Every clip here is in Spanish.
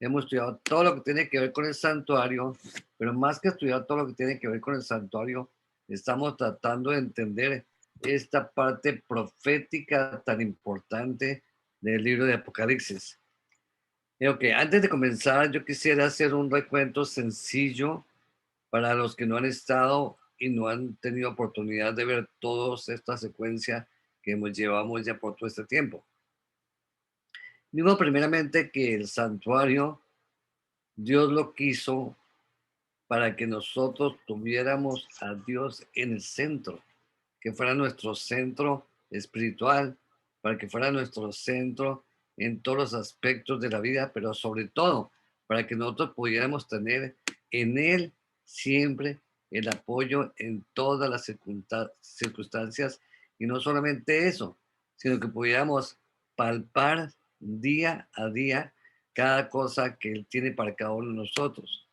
hemos estudiado todo lo que tiene que ver con el santuario, pero más que estudiar todo lo que tiene que ver con el santuario, estamos tratando de entender esta parte profética tan importante del libro de Apocalipsis. Ok, antes de comenzar, yo quisiera hacer un recuento sencillo para los que no han estado y no han tenido oportunidad de ver toda esta secuencia que llevamos ya por todo este tiempo. Digo primeramente que el santuario Dios lo quiso para que nosotros tuviéramos a Dios en el centro, que fuera nuestro centro espiritual, para que fuera nuestro centro en todos los aspectos de la vida, pero sobre todo para que nosotros pudiéramos tener en Él siempre el apoyo en todas las circunstancias, y no solamente eso, sino que pudiéramos palpar día a día cada cosa que Él tiene para cada uno de nosotros,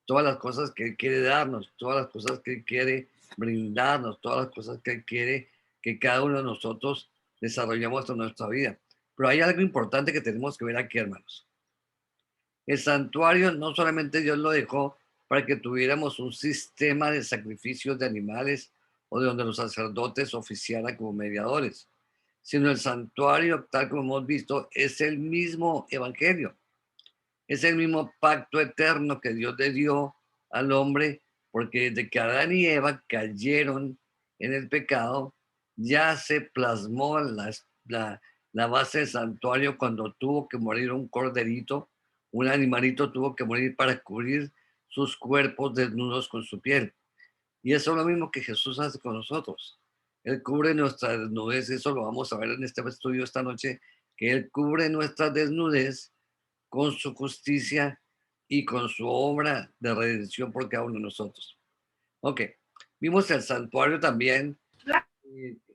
todas las cosas que Él quiere darnos, todas las cosas que Él quiere brindarnos, todas las cosas que Él quiere que cada uno de nosotros desarrollemos en nuestra vida. Pero hay algo importante que tenemos que ver aquí, hermanos. El santuario no solamente Dios lo dejó para que tuviéramos un sistema de sacrificios de animales o de donde los sacerdotes oficiaran como mediadores, sino el santuario, tal como hemos visto, es el mismo evangelio. Es el mismo pacto eterno que Dios le dio al hombre, porque desde que Adán y Eva cayeron en el pecado, ya se plasmó la base del santuario cuando tuvo que morir un corderito, un animalito tuvo que morir para cubrir sus cuerpos desnudos con su piel. Y eso es lo mismo que Jesús hace con nosotros. Él cubre nuestra desnudez, eso lo vamos a ver en este estudio esta noche, que Él cubre nuestra desnudez con su justicia y con su obra de redención por cada uno de nosotros. Ok, vimos el santuario también,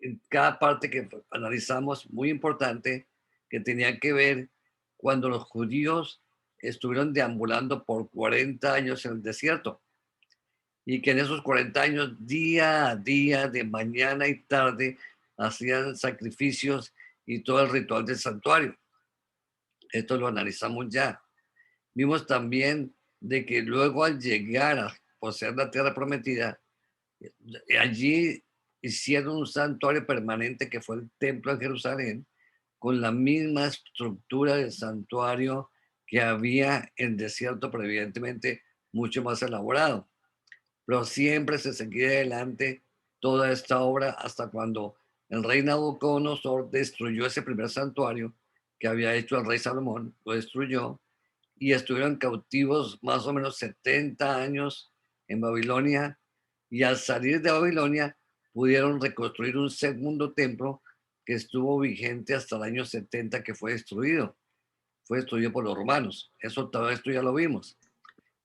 en cada parte que analizamos, muy importante, que tenía que ver cuando los judíos estuvieron deambulando por 40 años en el desierto, y que en esos 40 años, día a día, de mañana y tarde, hacían sacrificios y todo el ritual del santuario. Esto lo analizamos ya. Vimos también de que luego al llegar a poseer la tierra prometida, allí hicieron un santuario permanente que fue el templo en Jerusalén, con la misma estructura del santuario que había en el desierto, pero evidentemente mucho más elaborado. Pero siempre se seguía adelante toda esta obra hasta cuando el rey Nabucodonosor destruyó ese primer santuario que había hecho el rey Salomón, lo destruyó, y estuvieron cautivos más o menos 70 años en Babilonia, y al salir de Babilonia pudieron reconstruir un segundo templo que estuvo vigente hasta el año 70, que fue destruido por los romanos. Eso todo esto ya lo vimos.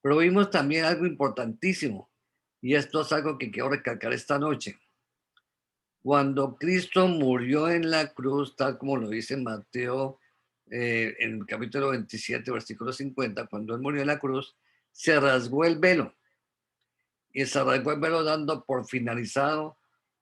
Pero vimos también algo importantísimo, y esto es algo que quiero recalcar esta noche. Cuando Cristo murió en la cruz, tal como lo dice Mateo en el capítulo 27, versículo 50, cuando él murió en la cruz, se rasgó el velo, y se rasgó el velo dando por finalizado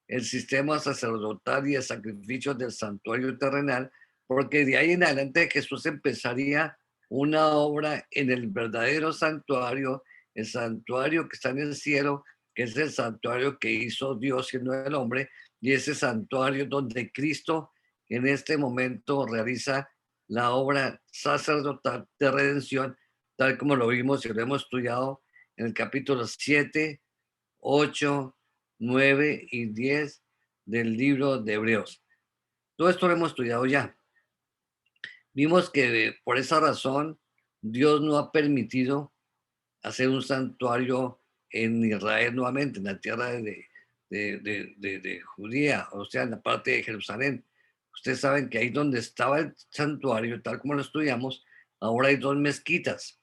el sistema sacerdotal y de sacrificios del santuario terrenal, porque de ahí en adelante Jesús empezaría una obra en el verdadero santuario, el santuario que está en el cielo, que es el santuario que hizo Dios siendo el hombre, y ese santuario donde Cristo en este momento realiza la obra sacerdotal de redención, tal como lo vimos y lo hemos estudiado en el capítulo 7, 8, 9 y 10 del libro de Hebreos. Todo esto lo hemos estudiado ya. Vimos que por esa razón Dios no ha permitido hacer un santuario en Israel nuevamente, en la tierra de Judía, o sea, en la parte de Jerusalén. Ustedes saben que ahí donde estaba el santuario, tal como lo estudiamos, ahora hay dos mezquitas.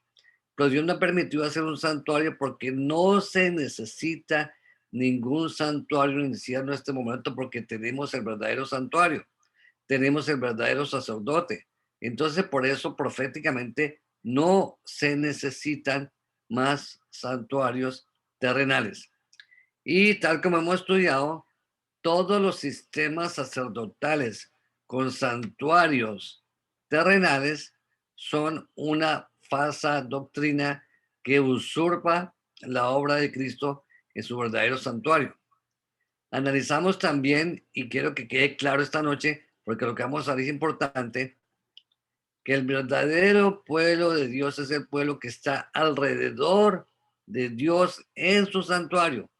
Pero Dios no ha permitido hacer un santuario porque no se necesita ningún santuario inicial en este momento, porque tenemos el verdadero santuario, tenemos el verdadero sacerdote. Entonces, por eso proféticamente no se necesitan más santuarios terrenales. Y tal como hemos estudiado, todos los sistemas sacerdotales con santuarios terrenales son una falsa doctrina que usurpa la obra de Cristo en su verdadero santuario. Analizamos también, y quiero que quede claro esta noche, porque lo que vamos a ver es importante, que el verdadero pueblo de Dios es el pueblo que está alrededor de Dios en su santuario,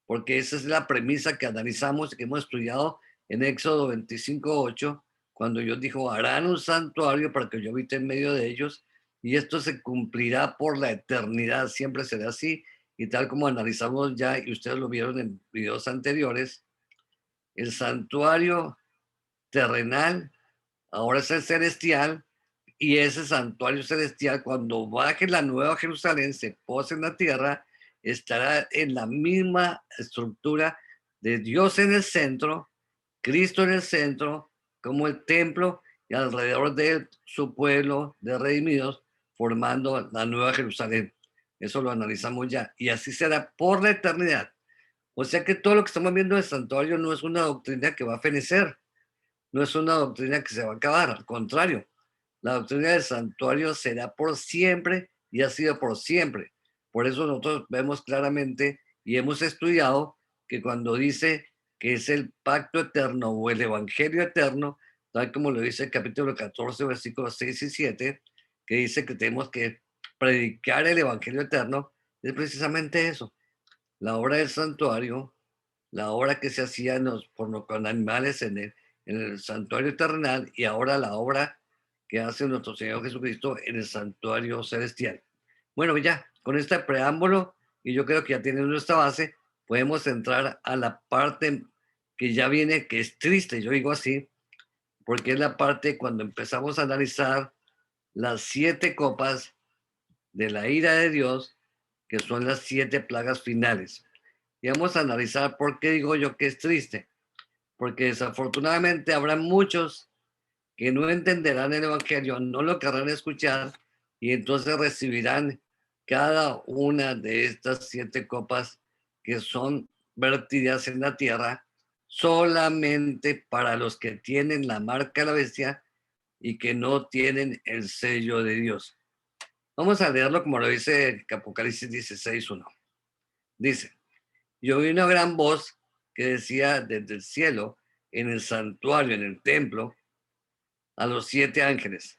porque esa es la premisa que analizamos y que hemos estudiado en Éxodo 25:8, cuando Dios dijo, harán un santuario para que yo habite en medio de ellos, y esto se cumplirá por la eternidad, siempre será así, y tal como analizamos ya, y ustedes lo vieron en videos anteriores, el santuario terrenal ahora es el celestial, y ese santuario celestial, cuando baje la nueva Jerusalén, se pose en la tierra, estará en la misma estructura de Dios en el centro, Cristo en el centro, como el templo, y alrededor de él su pueblo de redimidos, formando la nueva Jerusalén. Eso lo analizamos ya. Y así será por la eternidad. O sea que todo lo que estamos viendo en el santuario no es una doctrina que va a fenecer, no es una doctrina que se va a acabar, al contrario, la doctrina del santuario será por siempre y ha sido por siempre. Por eso nosotros vemos claramente y hemos estudiado que cuando dice que es el pacto eterno o el evangelio eterno, tal como lo dice el capítulo 14, versículos 6 y 7, que dice que tenemos que predicar el evangelio eterno, es precisamente eso, la obra del santuario, la obra que se hacía con animales en el santuario terrenal, y ahora la obra que hace nuestro Señor Jesucristo en el santuario celestial. Bueno, ya, con este preámbulo, y yo creo que ya tienen nuestra base, podemos entrar a la parte que ya viene, que es triste, yo digo así, porque es la parte cuando empezamos a analizar las 7 copas de la ira de Dios, que son las 7 plagas finales. Y vamos a analizar por qué digo yo que es triste, porque desafortunadamente habrá muchos que no entenderán el Evangelio, no lo querrán escuchar, y entonces recibirán cada una de estas 7 copas que son vertidas en la tierra solamente para los que tienen la marca de la bestia y que no tienen el sello de Dios. Vamos a leerlo como lo dice Apocalipsis 16:1. Dice, yo oí una gran voz que decía desde el cielo, en el santuario, en el templo, a los 7 ángeles,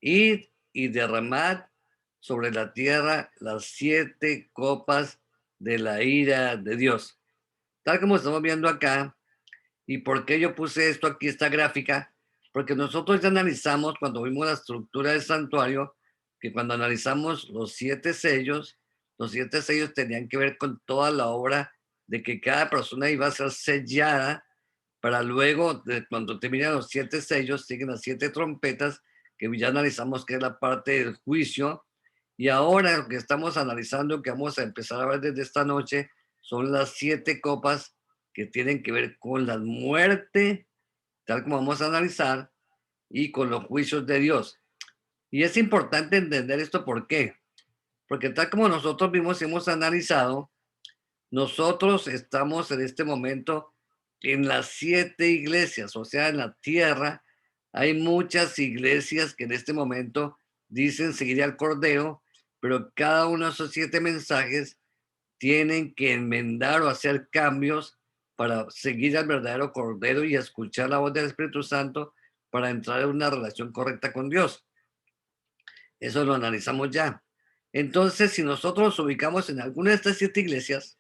id y derramad sobre la tierra las 7 copas de la ira de Dios. Tal como estamos viendo acá, ¿y por qué yo puse esto aquí, esta gráfica? Porque nosotros ya analizamos cuando vimos la estructura del santuario, que cuando analizamos los 7 sellos tenían que ver con toda la obra de que cada persona iba a ser sellada para luego, cuando terminan los 7 sellos, siguen las 7 trompetas, que ya analizamos que es la parte del juicio. Y ahora lo que estamos analizando, que vamos a empezar a ver desde esta noche, son las 7 copas que tienen que ver con la muerte, tal como vamos a analizar, y con los juicios de Dios. Y es importante entender esto, ¿por qué? Porque tal como nosotros vimos y hemos analizado, nosotros estamos en este momento en las 7 iglesias, o sea, en la tierra. Hay muchas iglesias que en este momento dicen seguir al Cordero, pero cada uno de esos 7 mensajes tienen que enmendar o hacer cambios para seguir al verdadero Cordero y escuchar la voz del Espíritu Santo para entrar en una relación correcta con Dios. Eso lo analizamos ya. Entonces, si nosotros nos ubicamos en alguna de estas 7 iglesias,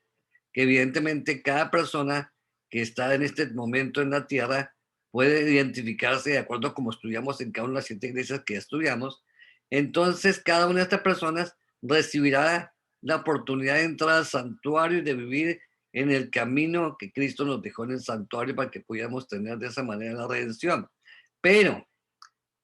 que evidentemente cada persona que está en este momento en la tierra puede identificarse de acuerdo como estudiamos en cada una de las 7 iglesias que estudiamos, entonces cada una de estas personas recibirá la oportunidad de entrar al santuario y de vivir en el camino que Cristo nos dejó en el santuario para que pudiéramos tener de esa manera la redención. Pero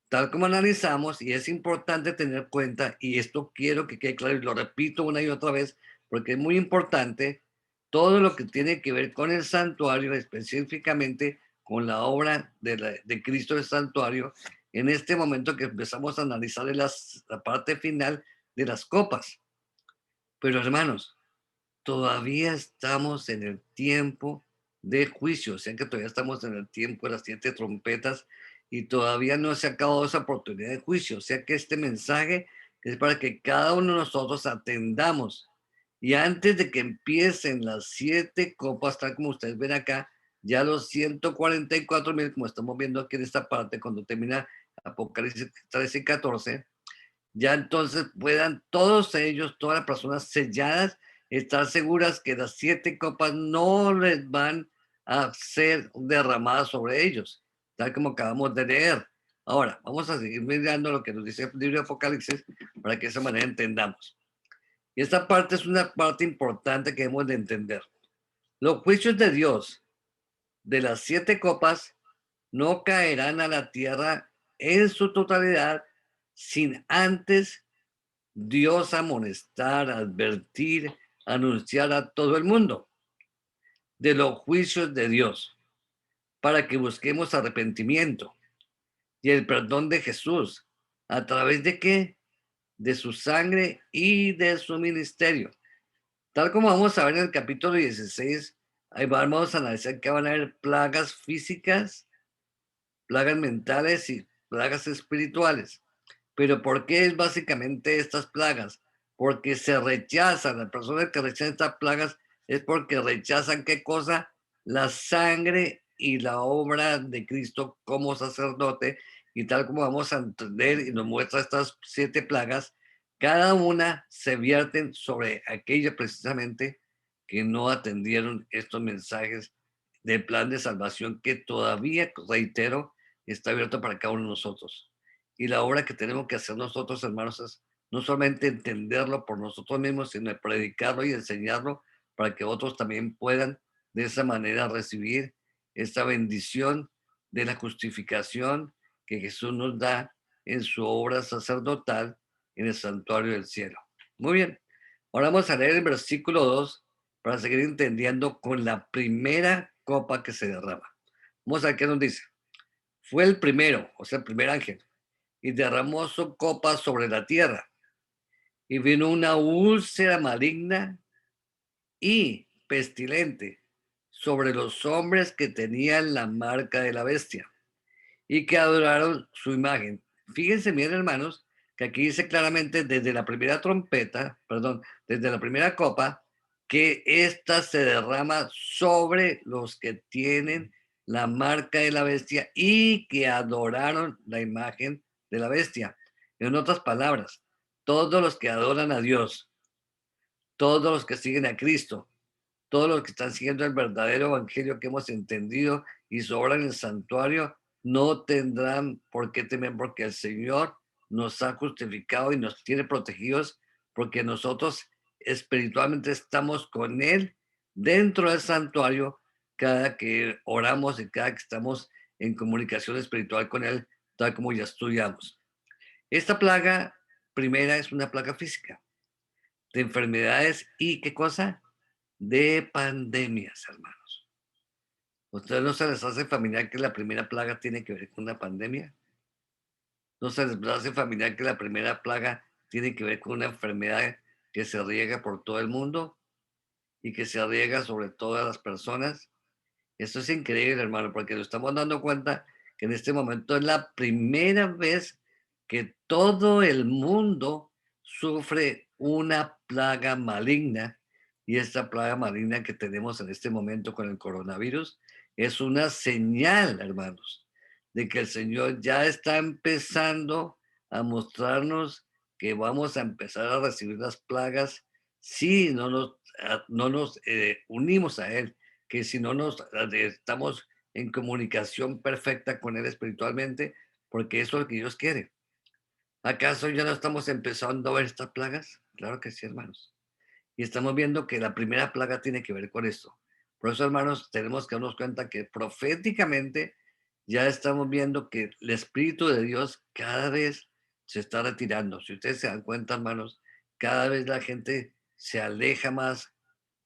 tal como analizamos, y es importante tener cuenta, y esto quiero que quede claro y lo repito una y otra vez, porque es muy importante, todo lo que tiene que ver con el santuario, específicamente con la obra de Cristo del santuario, en este momento que empezamos a analizar la parte final de las copas. Pero hermanos, todavía estamos en el tiempo de juicio, o sea que todavía estamos en el tiempo de las 7 trompetas y todavía no se ha acabado esa oportunidad de juicio, o sea que este mensaje Es para que cada uno de nosotros atendamos. Y antes de que empiecen las 7 copas, tal como ustedes ven acá, ya los 144,000, como estamos viendo aquí en esta parte, cuando termina Apocalipsis 13 y 14, ya entonces puedan todos ellos, todas las personas selladas, estar seguras que las 7 copas no les van a ser derramadas sobre ellos, tal como acabamos de leer. Ahora, vamos a seguir mirando lo que nos dice el libro de Apocalipsis para que de esa manera entendamos. Y esta parte es una parte importante que hemos de entender. Los juicios de Dios de las 7 copas no caerán a la tierra en su totalidad sin antes Dios amonestar, advertir, anunciar a todo el mundo de los juicios de Dios para que busquemos arrepentimiento y el perdón de Jesús. ¿A través de qué? De su sangre y de su ministerio. Tal como vamos a ver en el capítulo 16, ahí vamos a analizar que van a haber plagas físicas, plagas mentales y plagas espirituales. Pero ¿por qué es básicamente estas plagas? Porque se rechazan, las personas que rechazan estas plagas es porque rechazan qué cosa? La sangre y la obra de Cristo como sacerdote. Y tal como vamos a entender y nos muestra estas 7 plagas, cada una se vierten sobre aquella precisamente que no atendieron estos mensajes del plan de salvación que todavía, reitero, está abierto para cada uno de nosotros. Y la obra que tenemos que hacer nosotros, hermanos, es no solamente entenderlo por nosotros mismos, sino predicarlo y enseñarlo para que otros también puedan de esa manera recibir esta bendición de la justificación que Jesús nos da en su obra sacerdotal en el santuario del cielo. Muy bien, ahora vamos a leer el versículo 2 para seguir entendiendo con la primera copa que se derrama. Vamos a ver qué nos dice. Fue el primero, o sea, el primer ángel, y derramó su copa sobre la tierra. Y vino una úlcera maligna y pestilente sobre los hombres que tenían la marca de la bestia y que adoraron su imagen. Fíjense bien, hermanos, que aquí dice claramente desde la primera trompeta, perdón, desde la primera copa, que ésta se derrama sobre los que tienen la marca de la bestia y que adoraron la imagen de la bestia. En otras palabras, todos los que adoran a Dios, todos los que siguen a Cristo, todos los que están siguiendo el verdadero evangelio que hemos entendido y su obra en el santuario, no tendrán por qué temer porque el Señor nos ha justificado y nos tiene protegidos porque nosotros espiritualmente estamos con Él dentro del santuario cada que oramos y cada que estamos en comunicación espiritual con Él, tal como ya estudiamos. Esta plaga primera es una plaga física de enfermedades y ¿qué cosa? De pandemias, hermanos. ¿Ustedes no se les hace familiar que la primera plaga tiene que ver con una pandemia? ¿No se les hace familiar que la primera plaga tiene que ver con una enfermedad que se riega por todo el mundo y que se riega sobre todas las personas? Esto es increíble, hermano, porque nos estamos dando cuenta que en este momento es la primera vez que todo el mundo sufre una plaga maligna. Y esta plaga maligna que tenemos en este momento con el coronavirus es una señal, hermanos, de que el Señor ya está empezando a mostrarnos que vamos a empezar a recibir las plagas si no nos unimos a Él, que si no nos estamos en comunicación perfecta con Él espiritualmente, porque eso es lo que Dios quiere. ¿Acaso ya no estamos empezando a ver estas plagas? Claro que sí, hermanos. Y estamos viendo que la primera plaga tiene que ver con esto. Por eso, hermanos, tenemos que darnos cuenta que proféticamente ya estamos viendo que el Espíritu de Dios cada vez se está retirando. Si ustedes se dan cuenta, hermanos, cada vez la gente se aleja más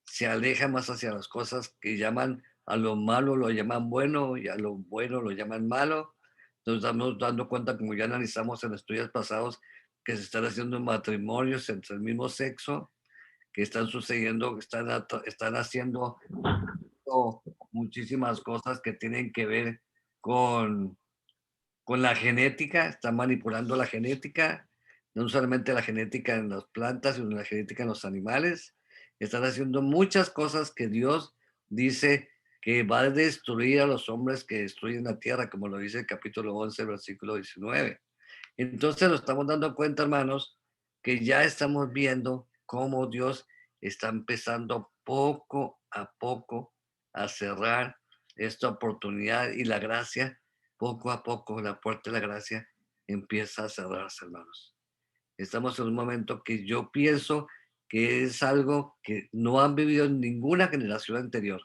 hacia las cosas que llaman a lo malo, lo llaman bueno, y a lo bueno lo llaman malo. Nos estamos dando cuenta, como ya analizamos en estudios pasados, que se están haciendo matrimonios entre el mismo sexo, que están sucediendo, que están haciendo muchísimas cosas que tienen que ver con, con la genética, están manipulando la genética, no solamente la genética en las plantas, sino la genética en los animales. Están haciendo muchas cosas que Dios dice que va a destruir a los hombres que destruyen la tierra, como lo dice el capítulo 11, versículo 19. Entonces nos estamos dando cuenta, hermanos, que ya estamos viendo cómo Dios está empezando poco a cerrar esta oportunidad y la gracia, poco a poco, la puerta de la gracia empieza a cerrarse, hermanos. Estamos en un momento que yo pienso que es algo que no han vivido en ninguna generación anterior.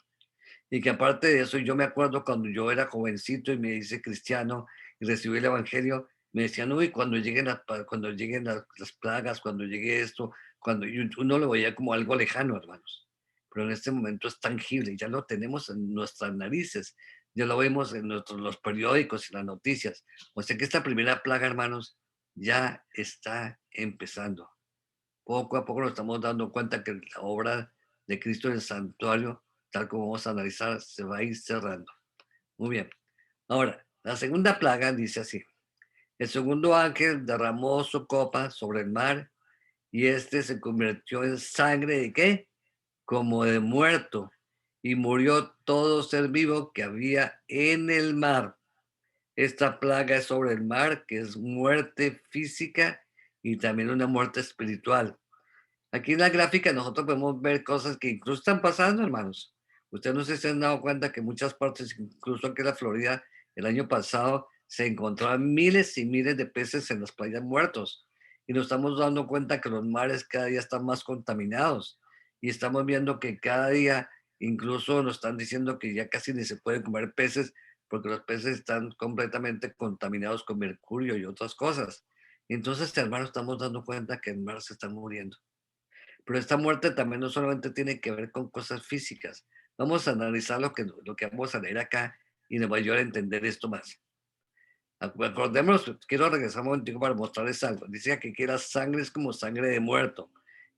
Y que aparte de eso, yo me acuerdo cuando yo era jovencito y me hice cristiano y recibí el evangelio, me decían, uy, cuando lleguen las plagas, cuando llegue esto, y uno lo veía como algo lejano, hermanos. Pero en este momento es tangible, ya lo tenemos en nuestras narices, ya lo vemos en los periódicos y las noticias. O sea que esta primera plaga, hermanos, ya está empezando. Poco a poco nos estamos dando cuenta que la obra de Cristo en el santuario, tal como vamos a analizar, se va a ir cerrando. Muy bien. Ahora, la segunda plaga dice así: el segundo ángel derramó su copa sobre el mar y este se convirtió en sangre de qué? Como de muerto, y murió todo ser vivo que había en el mar. Esta plaga es sobre el mar, que es muerte física y también una muerte espiritual. Aquí en la gráfica nosotros podemos ver cosas que incluso están pasando, hermanos. Ustedes no sé si se han dado cuenta que en muchas partes, incluso aquí en la Florida, el año pasado se encontraban miles y miles de peces en las playas muertos. Y nos estamos dando cuenta que los mares cada día están más contaminados. Y estamos viendo que cada día, incluso nos están diciendo que ya casi ni se pueden comer peces porque los peces están completamente contaminados con mercurio y otras cosas. Entonces, hermanos, estamos dando cuenta que el mar se está muriendo. Pero esta muerte también no solamente tiene que ver con cosas físicas. Vamos a analizar lo que vamos a leer acá y nos va a ayudar a entender esto más. Acordémonos, quiero regresar un momentico para mostrarles algo. Dice que la sangre es como sangre de muerto.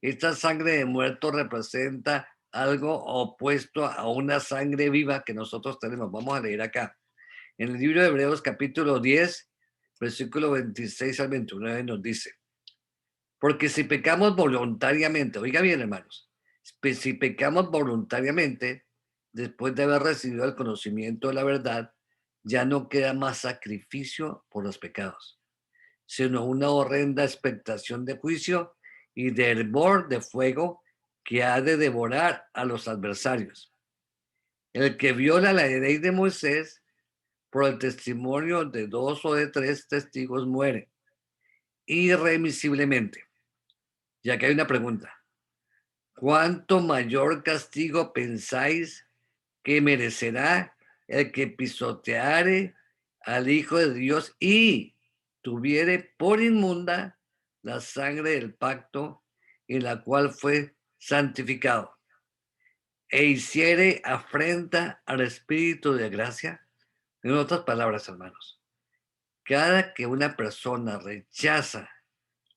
Esta sangre de muerto representa algo opuesto a una sangre viva que nosotros tenemos. Vamos a leer acá. En el libro de Hebreos capítulo 10, versículo 26 al 29 nos dice: porque si pecamos voluntariamente, oiga bien, hermanos, si pecamos voluntariamente, después de haber recibido el conocimiento de la verdad, ya no queda más sacrificio por los pecados, sino una horrenda expectación de juicio y de hervor de fuego que ha de devorar a los adversarios. El que viola la ley de Moisés por el testimonio de dos o de tres testigos muere irremisiblemente. Ya que hay una pregunta: ¿cuánto mayor castigo pensáis que merecerá el que pisoteare al Hijo de Dios y tuviere por inmunda la sangre del pacto en la cual fue santificado e hiciere afrenta al Espíritu de gracia? En otras palabras, hermanos, cada que una persona rechaza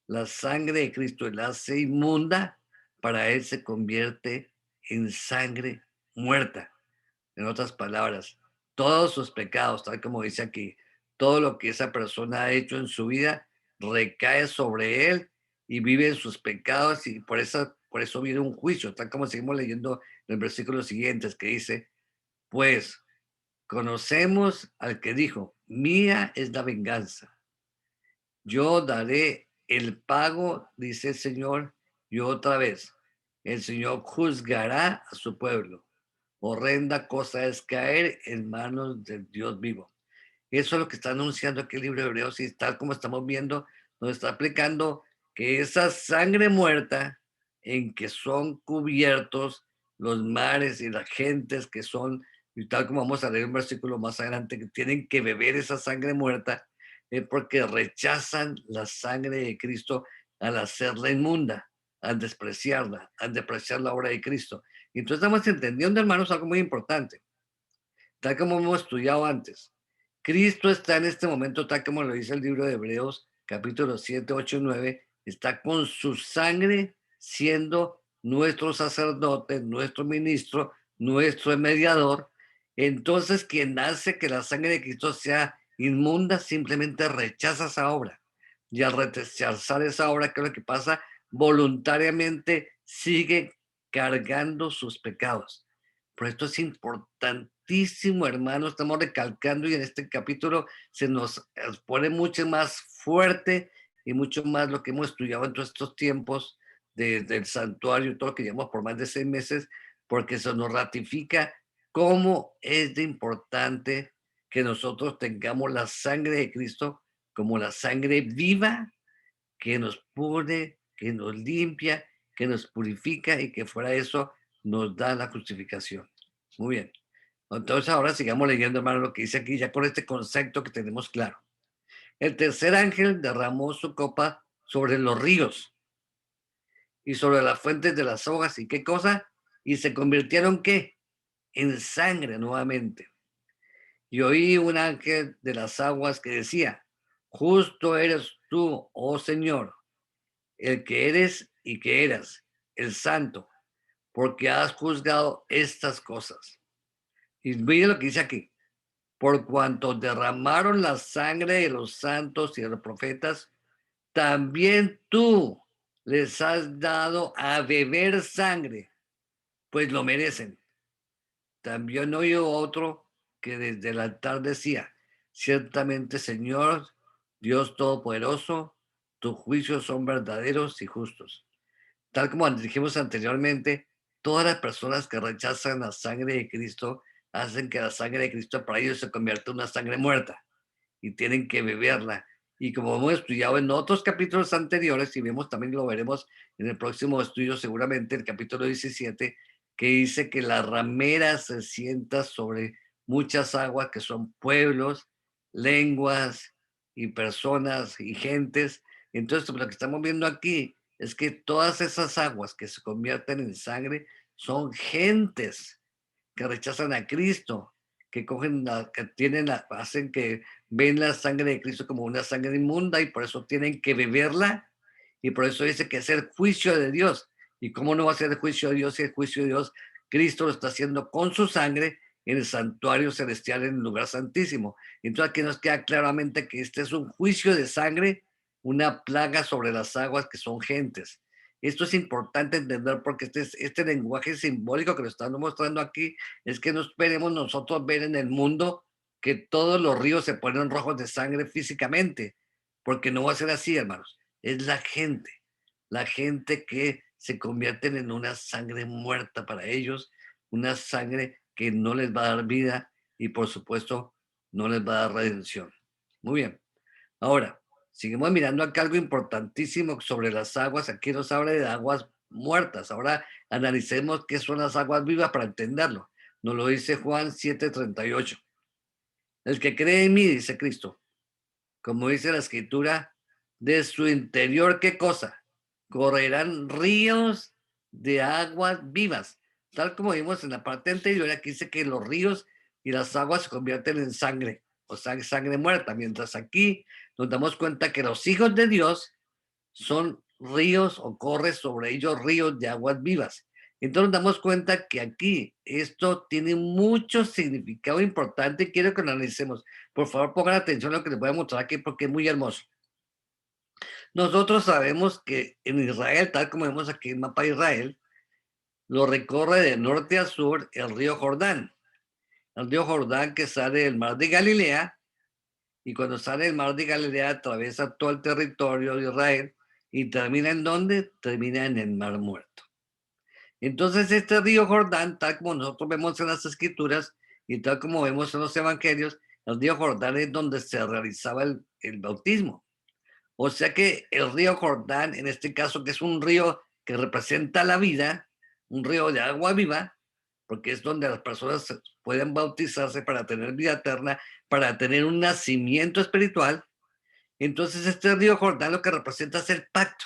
la sangre de Cristo y la hace inmunda, para él se convierte en sangre muerta. En otras palabras, todos sus pecados, tal como dice aquí, todo lo que esa persona ha hecho en su vida recae sobre él y vive en sus pecados, y por eso viene un juicio, tal como seguimos leyendo en el versículo siguiente, que dice: pues conocemos al que dijo, mía es la venganza, yo daré el pago, dice el Señor. Y otra vez, el Señor juzgará a su pueblo. Horrenda cosa es caer en manos del Dios vivo. Eso es lo que está anunciando aquí el libro de Hebreos, y tal como estamos viendo, nos está aplicando que esa sangre muerta en que son cubiertos los mares y las gentes que son, y tal como vamos a leer un versículo más adelante, que tienen que beber esa sangre muerta, es porque rechazan la sangre de Cristo al hacerla inmunda, al despreciar la obra de Cristo. Y entonces estamos entendiendo, hermanos, algo muy importante, tal como hemos estudiado antes. Cristo está en este momento, tal como lo dice el libro de Hebreos, capítulo 7, 8 y 9, está con su sangre siendo nuestro sacerdote, nuestro ministro, nuestro mediador. Entonces, quien hace que la sangre de Cristo sea inmunda simplemente rechaza esa obra, Y al rechazar esa obra, ¿qué es lo que pasa? Voluntariamente sigue cargando sus pecados. Por esto es importantísimo, hermano, estamos recalcando y en este capítulo se nos pone mucho más fuerte y mucho más lo que hemos estudiado en todos estos tiempos del santuario y todo lo que llevamos por más de 6 meses, porque se nos ratifica cómo es de importante que nosotros tengamos la sangre de Cristo como la sangre viva que nos pone, que nos limpia, que nos purifica y que fuera de eso nos da la justificación. Muy bien. Entonces ahora sigamos leyendo, hermano, lo que dice aquí, ya con este concepto que tenemos claro. El tercer ángel derramó su copa sobre los ríos y sobre las fuentes de las hojas. ¿Y qué cosa? Y se convirtieron, ¿qué? En sangre nuevamente. Y oí un ángel de las aguas que decía, justo eres tú, oh Señor, el que eres y que eras, el santo, porque has juzgado estas cosas. Y mire lo que dice aquí, por cuanto derramaron la sangre de los santos y de los profetas, también tú les has dado a beber sangre, pues lo merecen. También oyó otro que desde el altar decía, ciertamente Señor, Dios Todopoderoso, tus juicios son verdaderos y justos. Tal como dijimos anteriormente, todas las personas que rechazan la sangre de Cristo hacen que la sangre de Cristo para ellos se convierta en una sangre muerta y tienen que beberla. Y como hemos estudiado en otros capítulos anteriores, y vemos también lo veremos en el próximo estudio, seguramente el capítulo 17, que dice que la ramera se sienta sobre muchas aguas que son pueblos, lenguas y personas y gentes. Entonces, lo que estamos viendo aquí es que todas esas aguas que se convierten en sangre son gentes que rechazan a Cristo, que cogen, que tienen, hacen que ven la sangre de Cristo como una sangre inmunda y por eso tienen que beberla y por eso dice que es el juicio de Dios. ¿Y cómo no va a ser el juicio de Dios si el juicio de Dios Cristo lo está haciendo con su sangre en el santuario celestial, en el lugar santísimo? Entonces aquí nos queda claramente que este es un juicio de sangre, una plaga sobre las aguas que son gentes. Esto es importante entender porque este lenguaje simbólico que lo están mostrando aquí es que no esperemos nosotros ver en el mundo que todos los ríos se ponen rojos de sangre físicamente, porque no va a ser así, hermanos. Es la gente que se convierten en una sangre muerta para ellos, una sangre que no les va a dar vida y por supuesto no les va a dar redención. Muy bien. Ahora, seguimos mirando acá algo importantísimo sobre las aguas. Aquí nos habla de aguas muertas. Ahora analicemos qué son las aguas vivas para entenderlo. Nos lo dice Juan 7:38. El que cree en mí, dice Cristo, como dice la escritura, de su interior, ¿qué cosa? Correrán ríos de aguas vivas. Tal como vimos en la parte anterior, aquí dice que los ríos y las aguas se convierten en sangre, o sea, sangre muerta, mientras aquí nos damos cuenta que los hijos de Dios son ríos o corre sobre ellos ríos de aguas vivas. Entonces nos damos cuenta que aquí esto tiene mucho significado importante y quiero que lo analicemos. Por favor, pongan atención a lo que les voy a mostrar aquí porque es muy hermoso. Nosotros sabemos que en Israel, tal como vemos aquí en el mapa de Israel, lo recorre de norte a sur el río Jordán. El río Jordán que sale del mar de Galilea y cuando sale del mar de Galilea atraviesa todo el territorio de Israel y termina en dónde? Termina en el mar muerto. Entonces este río Jordán, tal como nosotros vemos en las escrituras y tal como vemos en los evangelios, el río Jordán es donde se realizaba el bautismo. O sea que el río Jordán, en este caso, que es un río que representa la vida, un río de agua viva, porque es donde las personas pueden bautizarse para tener vida eterna, para tener un nacimiento espiritual. Entonces este río Jordán lo que representa es el pacto,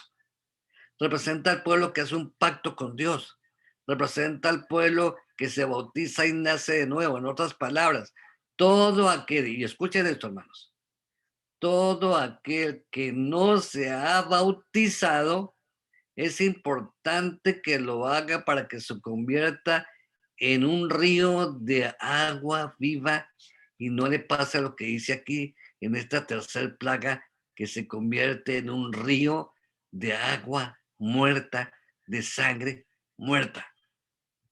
representa al pueblo que hace un pacto con Dios, representa al pueblo que se bautiza y nace de nuevo. En otras palabras, todo aquel, y escuchen esto, hermanos, todo aquel que no se ha bautizado, es importante que lo haga para que se convierta en un río de agua viva y no le pase lo que dice aquí en esta tercer plaga que se convierte en un río de agua muerta, de sangre muerta.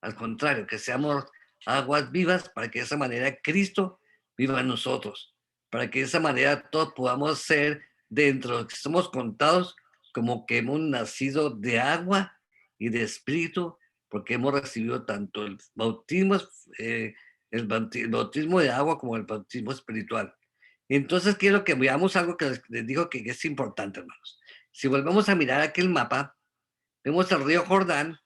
Al contrario, que seamos aguas vivas para que de esa manera Cristo viva en nosotros, para que de esa manera todos podamos ser dentro de los que somos contados como que hemos nacido de agua y de espíritu, porque hemos recibido tanto el bautismo, eh, el bautismo de agua como el bautismo espiritual. Entonces quiero que veamos algo que les digo que es importante, hermanos. Si volvemos a mirar aquel mapa, vemos el río Jordán,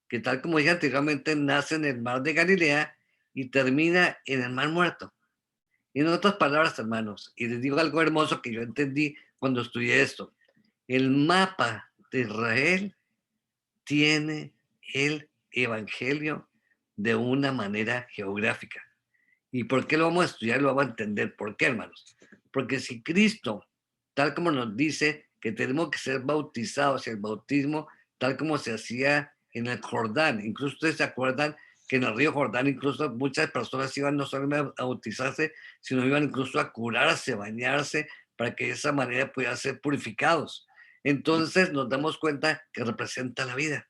que tal como dije anteriormente, nace en el mar de Galilea y termina en el mar muerto. En otras palabras, hermanos, y les digo algo hermoso que yo entendí cuando estudié esto, el mapa de Israel tiene el evangelio de una manera geográfica. ¿Y por qué lo vamos a estudiar? Lo vamos a entender. ¿Por qué, hermanos? Porque si Cristo, tal como nos dice que tenemos que ser bautizados, el bautismo, tal como se hacía en el Jordán, incluso ustedes se acuerdan que en el río Jordán incluso muchas personas iban no solamente a bautizarse, sino iban incluso a curarse, bañarse, para que de esa manera pudieran ser purificados. Entonces nos damos cuenta que representa la vida.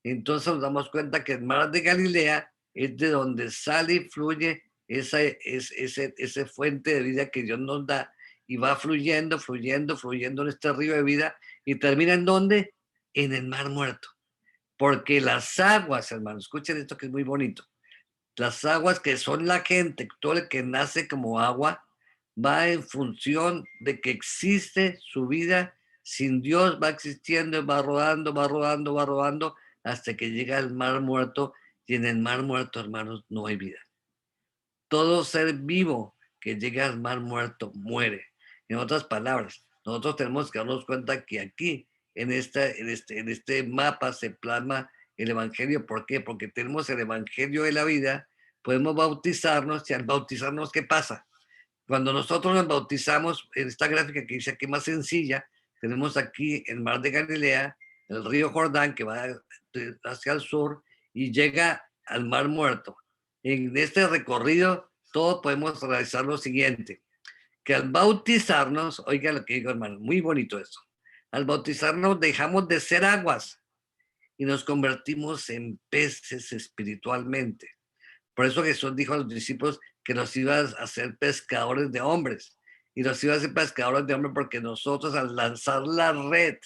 Entonces nos damos cuenta que el mar de Galilea es de donde sale y fluye ese fuente de vida que Dios nos da y va fluyendo, fluyendo, fluyendo en este río de vida y termina en donde? En el mar muerto. Porque las aguas, hermanos, escuchen esto que es muy bonito. Las aguas que son la gente, todo el que nace como agua, va en función de que existe su vida sin Dios, va existiendo, va rodando, va rodando, va rodando, hasta que llega al mar muerto, y en el mar muerto, hermanos, no hay vida. Todo ser vivo que llega al mar muerto muere. En otras palabras, nosotros tenemos que darnos cuenta que aquí, en este mapa, se plasma el Evangelio. ¿Por qué? Porque tenemos el Evangelio de la vida, podemos bautizarnos y al bautizarnos, ¿qué pasa? Cuando nosotros nos bautizamos, en esta gráfica que dice aquí más sencilla, tenemos aquí el mar de Galilea, el río Jordán que va hacia el sur y llega al mar muerto. En este recorrido, todos podemos realizar lo siguiente, que al bautizarnos, oiga lo que digo, hermano, muy bonito eso, al bautizarnos dejamos de ser aguas y nos convertimos en peces espiritualmente. Por eso Jesús dijo a los discípulos que nos iba a hacer pescadores de hombres. Y nos iba a hacer pescadores de hombres porque nosotros al lanzar la red,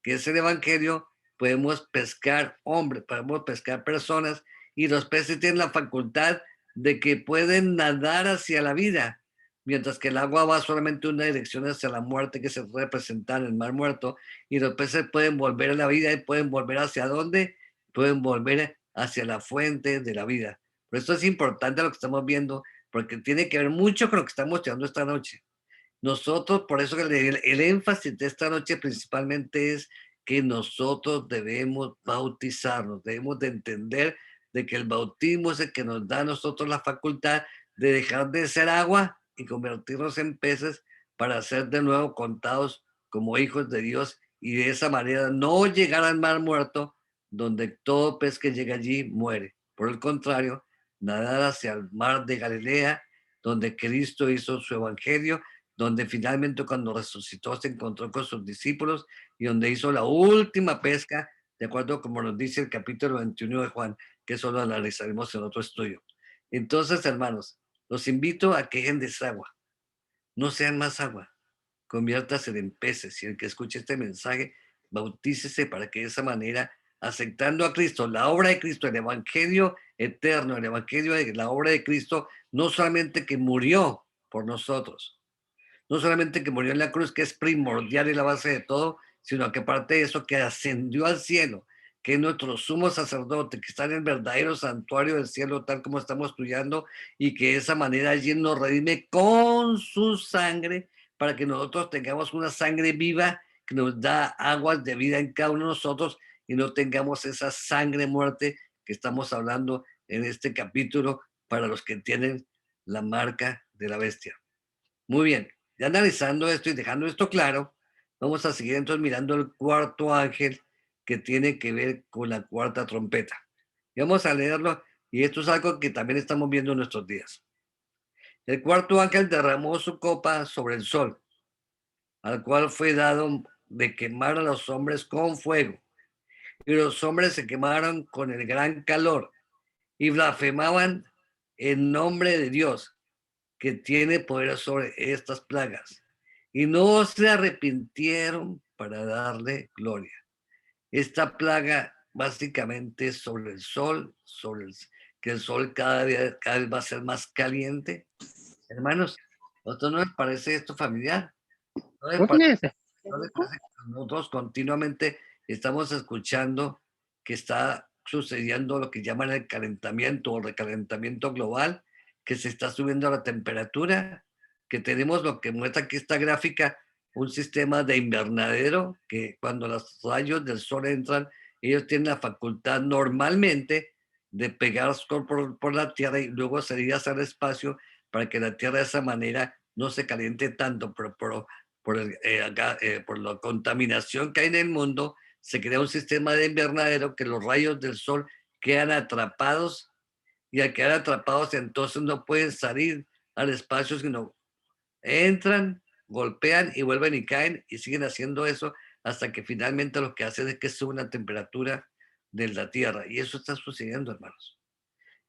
que es el Evangelio, podemos pescar hombres, podemos pescar personas. Y los peces tienen la facultad de que pueden nadar hacia la vida, mientras que el agua va solamente en una dirección hacia la muerte que se representa en el mar muerto. Y los peces pueden volver a la vida y pueden volver hacia dónde? Pueden volver hacia la fuente de la vida. Por eso es importante lo que estamos viendo, porque tiene que ver mucho con lo que estamos estudiando esta noche. Nosotros, por eso el énfasis de esta noche principalmente es que nosotros debemos bautizarnos, debemos de entender de que el bautismo es el que nos da a nosotros la facultad de dejar de ser agua y convertirnos en peces para ser de nuevo contados como hijos de Dios y de esa manera no llegar al mar muerto donde todo pez que llega allí muere. Por el contrario, nadar hacia el mar de Galilea, donde Cristo hizo su evangelio, donde finalmente cuando resucitó se encontró con sus discípulos y donde hizo la última pesca, de acuerdo como nos dice el capítulo 21 de Juan, que eso lo analizaremos en otro estudio. Entonces, hermanos, los invito a que dejen de esa agua, no sean más agua, conviértase en peces y el que escuche este mensaje, bautícese para que de esa manera, aceptando a Cristo, la obra de Cristo, el evangelio eterno, el evangelio de la obra de Cristo, no solamente que murió por nosotros, no solamente que murió en la cruz, que es primordial y la base de todo, sino que aparte de eso, que ascendió al cielo, que es nuestro sumo sacerdote, que está en el verdadero santuario del cielo, tal como estamos estudiando, y que de esa manera allí nos redime con su sangre, para que nosotros tengamos una sangre viva que nos da aguas de vida en cada uno de nosotros y no tengamos esa sangre muerte que estamos hablando en este capítulo para los que tienen la marca de la bestia. Muy bien, ya analizando esto y dejando esto claro, vamos a seguir entonces mirando el cuarto ángel que tiene que ver con la cuarta trompeta. Y vamos a leerlo, y esto es algo que también estamos viendo en nuestros días. El cuarto ángel derramó su copa sobre el sol, al cual fue dado de quemar a los hombres con fuego. Y los hombres se quemaron con el gran calor y blasfemaban en nombre de Dios, que tiene poder sobre estas plagas. Y no se arrepintieron para darle gloria. Esta plaga básicamente es sobre el sol, que el sol cada vez va a ser más caliente. Hermanos, ¿a ustedes no les parece esto familiar? ¿No les parece, Goodness. no les parece que nosotros continuamente estamos escuchando que está sucediendo lo que llaman el calentamiento o recalentamiento global, que se está subiendo la temperatura, que tenemos lo que muestra aquí esta gráfica, un sistema de invernadero, que cuando los rayos del sol entran, ellos tienen la facultad normalmente de pegar por la Tierra y luego salir hacia el espacio para que la Tierra de esa manera no se caliente tanto, pero por la contaminación que hay en el mundo, se crea un sistema de invernadero que los rayos del sol quedan atrapados y al quedar atrapados entonces no pueden salir al espacio, sino entran, golpean y vuelven y caen y siguen haciendo eso hasta que finalmente lo que hace es que sube la temperatura de la Tierra. Y eso está sucediendo, hermanos.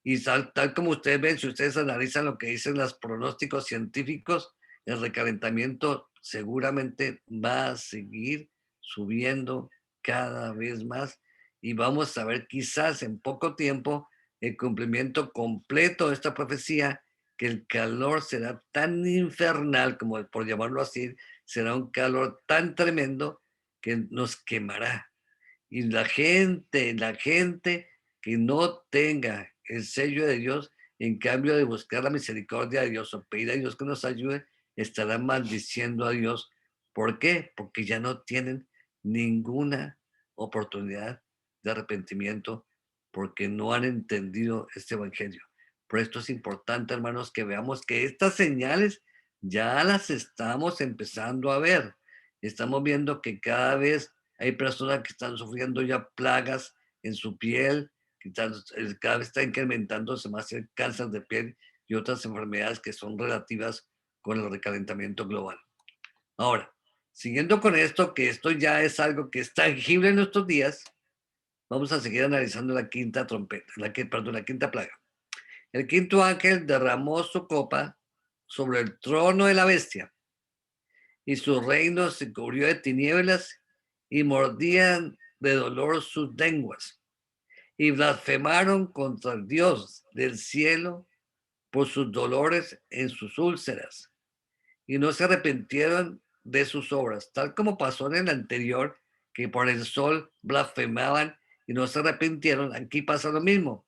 Y tal como ustedes ven, si ustedes analizan lo que dicen los pronósticos científicos, el recalentamiento seguramente va a seguir subiendo cada vez más y vamos a ver quizás en poco tiempo el cumplimiento completo de esta profecía, que el calor será tan infernal, como por llamarlo así, será un calor tan tremendo que nos quemará. Y la gente que no tenga el sello de Dios, en cambio de buscar la misericordia de Dios o pedir a Dios que nos ayude, estará maldiciendo a Dios. ¿Por qué? Porque ya no tienen ninguna oportunidad de arrepentimiento porque no han entendido este evangelio. Por esto es importante, hermanos, que veamos que estas señales ya las estamos empezando a ver. Estamos viendo que cada vez hay personas que están sufriendo ya plagas en su piel, que cada vez está incrementándose más el cáncer de piel y otras enfermedades que son relativas con el recalentamiento global. Ahora, siguiendo con esto, que esto ya es algo que es tangible en nuestros días, vamos a seguir analizando la quinta trompeta, la quinta plaga. El quinto ángel derramó su copa sobre el trono de la bestia y su reino se cubrió de tinieblas y mordían de dolor sus lenguas y blasfemaron contra el Dios del cielo por sus dolores en sus úlceras y no se arrepintieron de sus obras, tal como pasó en el anterior, que por el sol blasfemaban y no se arrepintieron. Aquí pasa lo mismo.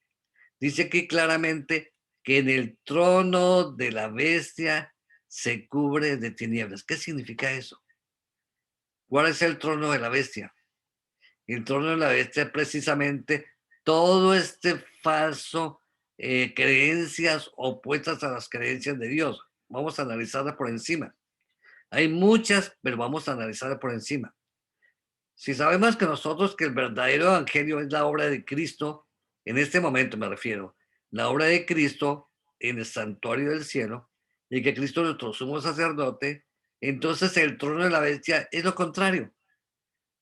Dice aquí claramente que en el trono de la bestia se cubre de tinieblas. ¿Qué significa eso? ¿Cuál es el trono de la bestia? El trono de la bestia es precisamente todo este falso creencias opuestas a las creencias de Dios. Vamos a analizarlas por encima. Hay muchas, pero vamos a analizarlas por encima. Si sabemos que nosotros que el verdadero evangelio es la obra de Cristo, en este momento me refiero, la obra de Cristo en el santuario del cielo, y que Cristo es nuestro sumo sacerdote, entonces el trono de la bestia es lo contrario.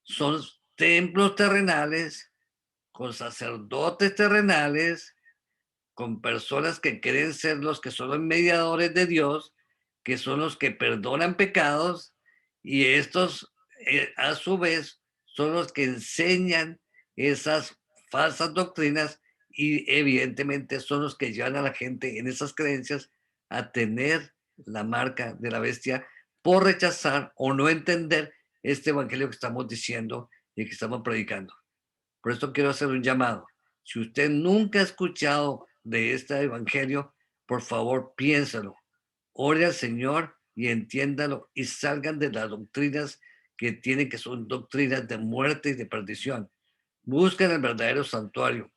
Son templos terrenales, con sacerdotes terrenales, con personas que creen ser los que son los mediadores de Dios, que son los que perdonan pecados, y estos a su vez son los que enseñan esas falsas doctrinas y evidentemente son los que llevan a la gente en esas creencias a tener la marca de la bestia por rechazar o no entender este evangelio que estamos diciendo y que estamos predicando. Por esto quiero hacer un llamado. Si usted nunca ha escuchado de este evangelio, por favor piénsalo. Ore al Señor y entiéndalo y salgan de las doctrinas que tienen, que son doctrinas de muerte y de perdición. Busquen el verdadero santuario.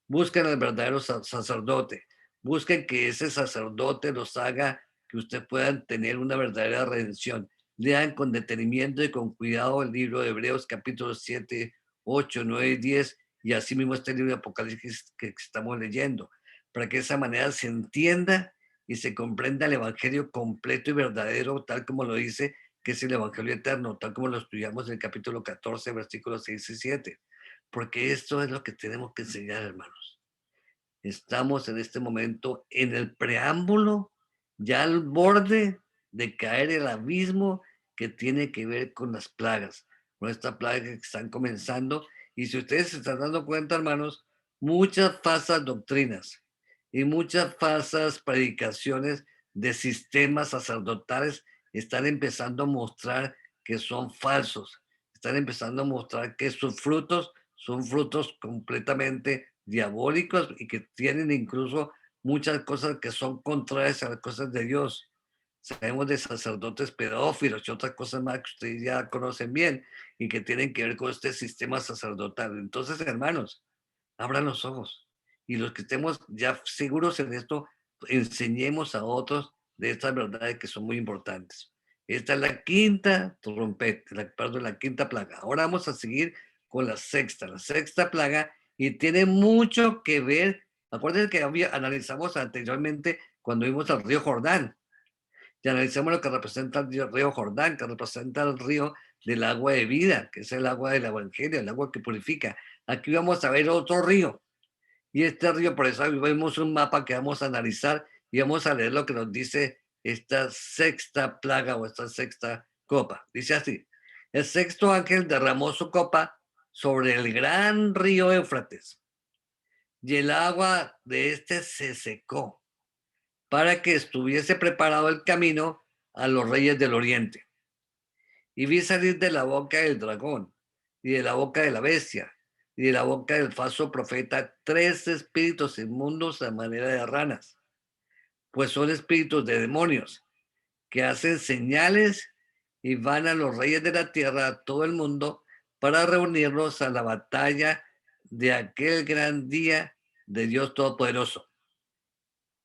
Busquen el verdadero sacerdote. Busquen que ese sacerdote los haga que usted puedan tener una verdadera redención. Lean con detenimiento y con cuidado el libro de Hebreos capítulo 7, 8, 9 y 10 y así mismo este libro de Apocalipsis que estamos leyendo, para que de esa manera se entienda y se comprenda el evangelio completo y verdadero, tal como lo dice, que es el Evangelio eterno, tal como lo estudiamos en el capítulo 14, versículos 6 y 7. Porque esto es lo que tenemos que enseñar, hermanos. Estamos en este momento en el preámbulo, ya al borde de caer el abismo que tiene que ver con las plagas, con esta plaga que están comenzando. Y si ustedes se están dando cuenta, hermanos, muchas falsas doctrinas y muchas falsas predicaciones de sistemas sacerdotales están empezando a mostrar que son falsos, están empezando a mostrar que sus frutos son frutos completamente diabólicos y que tienen incluso muchas cosas que son contrarias a las cosas de Dios. Sabemos de sacerdotes pedófilos y otras cosas más que ustedes ya conocen bien y que tienen que ver con este sistema sacerdotal. Entonces, hermanos, abran los ojos y los que estemos ya seguros en esto, enseñemos a otros de estas verdades que son muy importantes. Esta es la quinta trompeta, perdón, la quinta plaga. Ahora vamos a seguir con la sexta plaga, y tiene mucho que ver. Acuérdense que analizamos anteriormente cuando vimos al río Jordán, y analizamos lo que representa el río Jordán, que representa el río del agua de vida, que es el agua del evangelio, el agua que purifica. Aquí vamos a ver otro río, y este río, por eso vemos un mapa que vamos a analizar y vamos a leer lo que nos dice esta sexta plaga o esta sexta copa. Dice así: el sexto ángel derramó su copa sobre el gran río Éufrates, y el agua de este se secó para que estuviese preparado el camino a los reyes del oriente. Y vi salir de la boca del dragón, y de la boca de la bestia, y de la boca del falso profeta, tres espíritus inmundos a manera de ranas, pues son espíritus de demonios, que hacen señales y van a los reyes de la tierra, a todo el mundo, para reunirlos a la batalla de aquel gran día de Dios Todopoderoso.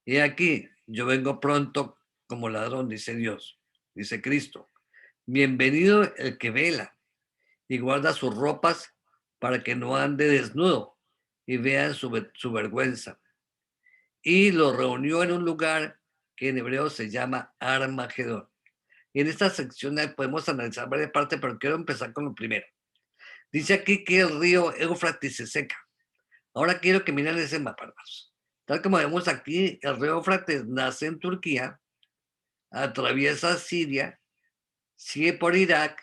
Y aquí, yo vengo pronto como ladrón, dice Dios, dice Cristo. Bienvenido el que vela y guarda sus ropas para que no ande desnudo y vean su vergüenza. Y lo reunió en un lugar que en hebreo se llama Armagedón. Y en esta sección podemos analizar varias partes, pero quiero empezar con lo primero. Dice aquí que el río Éufrates se seca. Ahora quiero que miren ese mapa, hermanos. Tal como vemos aquí, el río Éufrates nace en Turquía, atraviesa Siria, sigue por Irak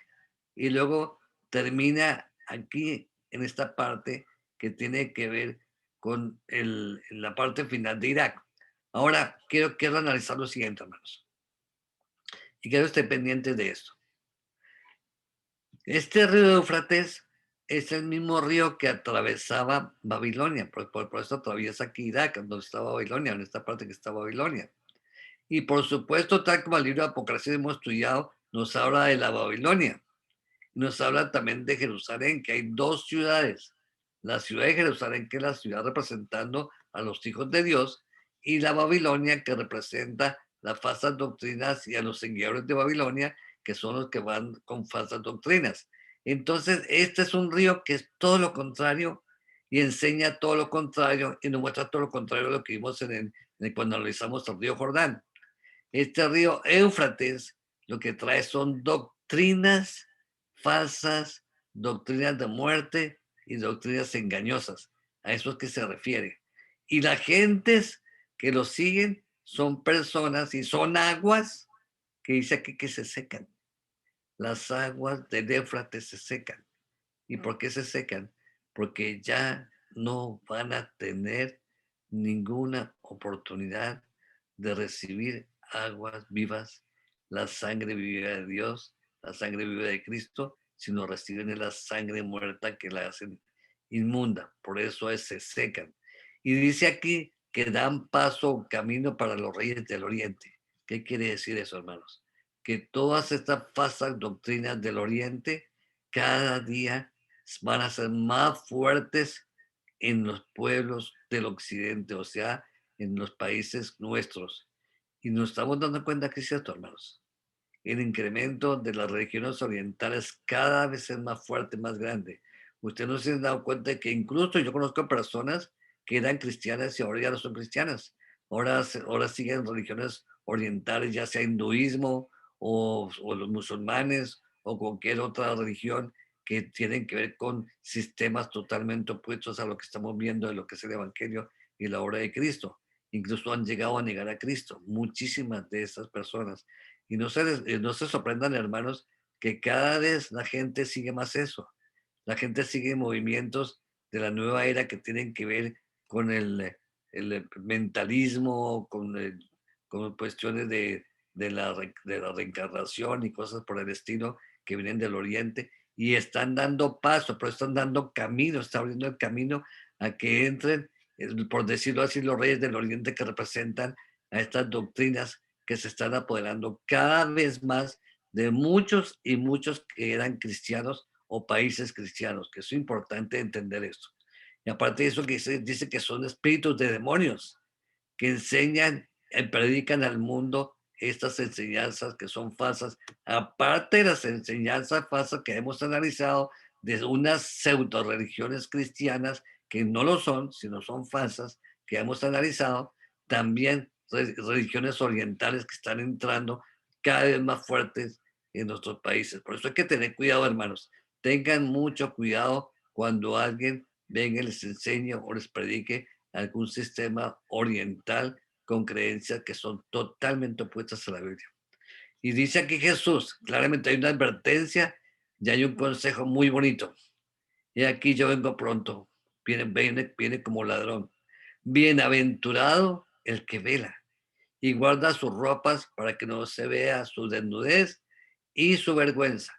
y luego termina aquí en esta parte que tiene que ver con la parte final de Irak. Ahora quiero analizar lo siguiente, hermanos, y quiero estar pendiente de esto. Este río Éufrates es el mismo río que atravesaba Babilonia, por eso atraviesa aquí Irak, donde está Babilonia, en esta parte que está Babilonia. Y por supuesto, tal como el libro de Apocalipsis hemos estudiado, nos habla de la Babilonia. Nos habla también de Jerusalén, que hay dos ciudades. La ciudad de Jerusalén, que es la ciudad representando a los hijos de Dios, y la Babilonia, que representa las falsas doctrinas y a los seguidores de Babilonia, que son los que van con falsas doctrinas. Entonces, este es un río que es todo lo contrario y enseña todo lo contrario y nos muestra todo lo contrario de lo que vimos cuando analizamos el río Jordán. Este río Éufrates lo que trae son doctrinas falsas, doctrinas de muerte y doctrinas engañosas. A eso es que se refiere. Y las gentes que lo siguen son personas y son aguas que dice aquí que se secan. Las aguas del Éufrates se secan. ¿Y por qué se secan? Porque ya no van a tener ninguna oportunidad de recibir aguas vivas, la sangre viva de Dios, la sangre viva de Cristo, sino reciben la sangre muerta que la hacen inmunda. Por eso se secan. Y dice aquí que dan paso o camino para los reyes del oriente. ¿Qué quiere decir eso, hermanos? Que todas estas falsas doctrinas del oriente cada día van a ser más fuertes en los pueblos del occidente, o sea, en los países nuestros. Y nos estamos dando cuenta que es cierto, hermanos. El incremento de las regiones orientales cada vez es más fuerte, más grande. Usted no se ha dado cuenta de que incluso yo conozco personas que eran cristianas y ahora ya no son cristianas. Ahora siguen religiones orientales, ya sea hinduismo o los musulmanes o cualquier otra religión que tienen que ver con sistemas totalmente opuestos a lo que estamos viendo de lo que es el Evangelio y la obra de Cristo. Incluso han llegado a negar a Cristo, muchísimas de esas personas. Y no se sorprendan, hermanos, que cada vez la gente sigue más eso. La gente sigue movimientos de la nueva era que tienen que ver con el mentalismo, con cuestiones de la reencarnación y cosas por el estilo que vienen del Oriente y están dando paso, pero están dando camino, está abriendo el camino a que entren, por decirlo así, los reyes del Oriente que representan a estas doctrinas que se están apoderando cada vez más de muchos y muchos que eran cristianos o países cristianos, que es importante entender esto. Y aparte de eso, que dice que son espíritus de demonios que enseñan, predican al mundo estas enseñanzas que son falsas, aparte de las enseñanzas falsas que hemos analizado de unas pseudo religiones cristianas que no lo son, sino son falsas, que hemos analizado, también religiones orientales que están entrando cada vez más fuertes en nuestros países. Por eso hay que tener cuidado, hermanos. Tengan mucho cuidado cuando alguien venga y les enseñe o les predique algún sistema oriental con creencias que son totalmente opuestas a la Biblia. Y dice aquí Jesús, claramente hay una advertencia y hay un consejo muy bonito. Y aquí yo vengo pronto, viene como ladrón. Bienaventurado el que vela y guarda sus ropas para que no se vea su desnudez y su vergüenza.